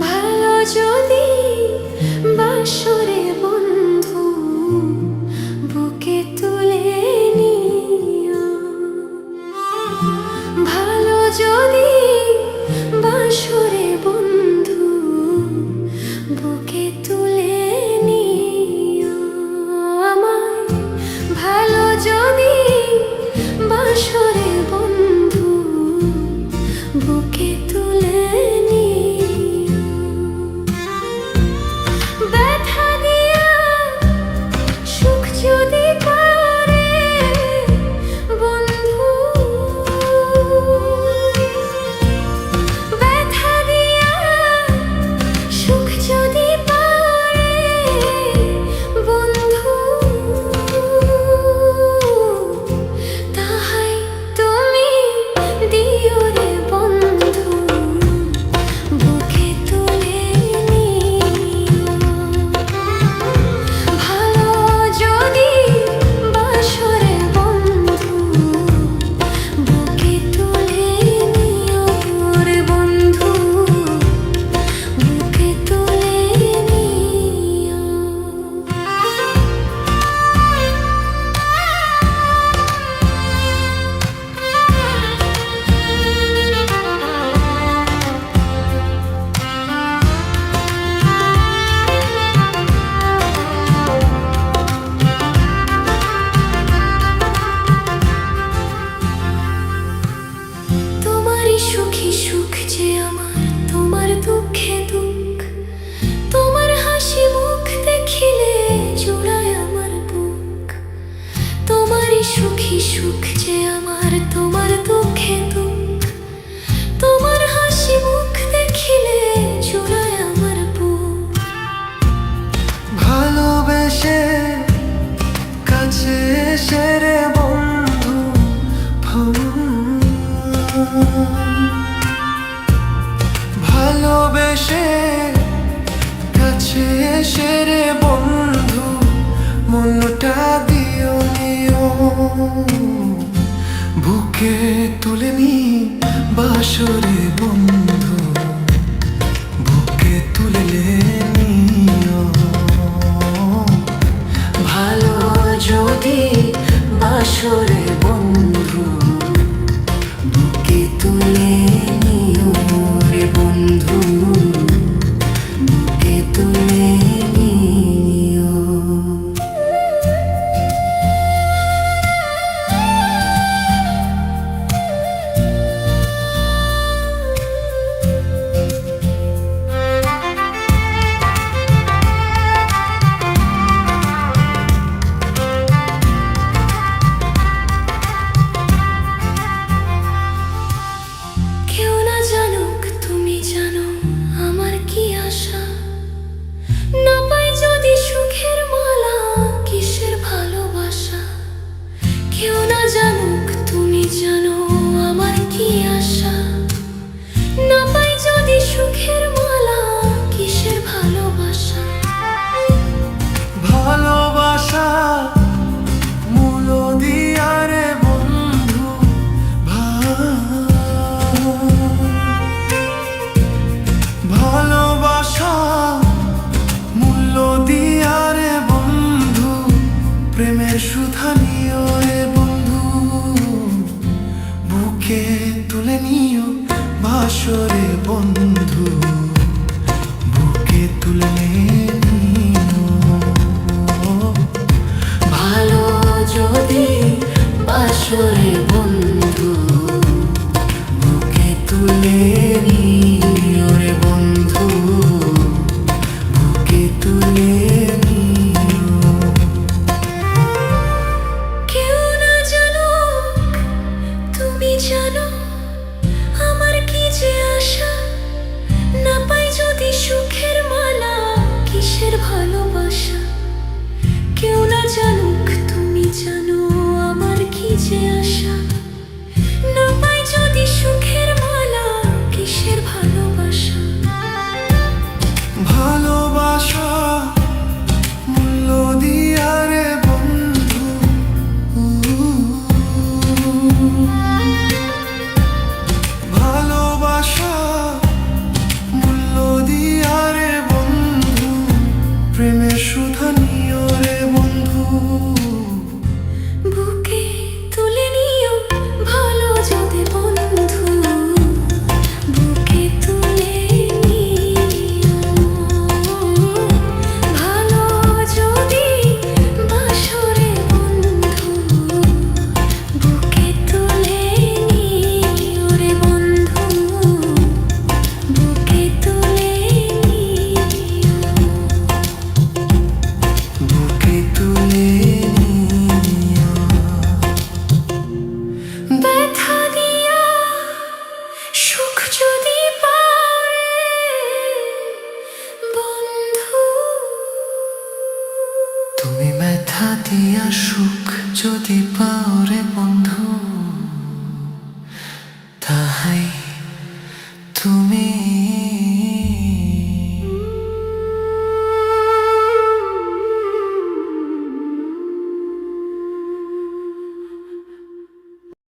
ভালো যদি বাসরে বন্ধু বুকে তুলে নিও, ভালো যদি বাসরে বন্ধু বুকে তুলে নিও, আমার ভালো যদি বাসরে বন্ধু বুকে তুলে যদি পারে বন্ধু, ব্যথা দিয়া সুখ যদি পারে বন্ধু, তাহাই তুমি দিও রে বন্ধু, বুকে তুলে নিও, ভালো যদি বাসরে বন্ধু বুকে তুলে নিও রে বন্ধু, বুকে তুলে নিও। তোমারই সুখী সুখ যে আমার, তোমার দুঃখে দুঃখ, তোমার হাসি মুখ দেখিলে জোড়ায় আমার বুক, তোমারই সুখী সুখ যে আমার, তোমার দুঃখে দুঃখ, তোমার হাসি মুখ দেখিলে জোড়ায় আমার বুক, ভালোবেসে কাছে এসে রে বন্ধু, ভালোবেসে কাছে এসে রে বন্ধু মনটা দিও নিও, বুকে তুলে নি বাসরে বন্ধু, বুকে তুলে নিও, ভালো যদি বাসরে বন্ধু বুকে তুলে নিও রে বন্ধু, বুকে তুলে নিও। কেউ না জানুক তুমি জানো আমার কি আশা, না পাই যদি সুখের মালা কিসের ভালোবাসা, কেউ না জানুক তুমি জানো আমার কি আশা, না পাই যদি সুখের মালা কিসের ভালোবাসা, ভালোবাসা মূল দিয়া রে বন্ধু, ভালোবাসা মূল্য দিয়া রে বন্ধু, প্রেমের সুধা নিও রে বন্ধু, বুকে তুলে নিও বাসরে বন্ধু, বুকে তুলে নিও, ভালো যদি বাসরে বন্ধু বুকে তুলে তুলে নিও রে বন্ধু, বুকে তুলে নিও। কেউ না জানুক তুমি জানো আমার কি যে আশা, না পাই যদি সুখের মালা কিসের ভালোবাসা। কেউ না জানুক তুমি জানো আমার কি যে আশা, না পাই যদি সুখের মালা কিসের ভালোবাসা। ভালোবাসা মূল্য দিয়া রে বন্ধু, ভালোবাসা মূল্য দিয়া রে বন্ধু, প্রেমের সুধা নিও রে বন্ধু। বুকে তুলে নিও ভালো যদি বন্ধু, বুকে তুলে নিও ভালো যদি বাসরে বন্ধু, বুকে তুলে নিও রে বন্ধু, বুকে তুলে নিও। বুকে তুলে নিও। ব্যথা দিয়া সুখ যদি পাও রে বন্ধু, তুমি ব্যথা দিয়া সুখ যদি পাও রে বন্ধু, তাহাই তুমি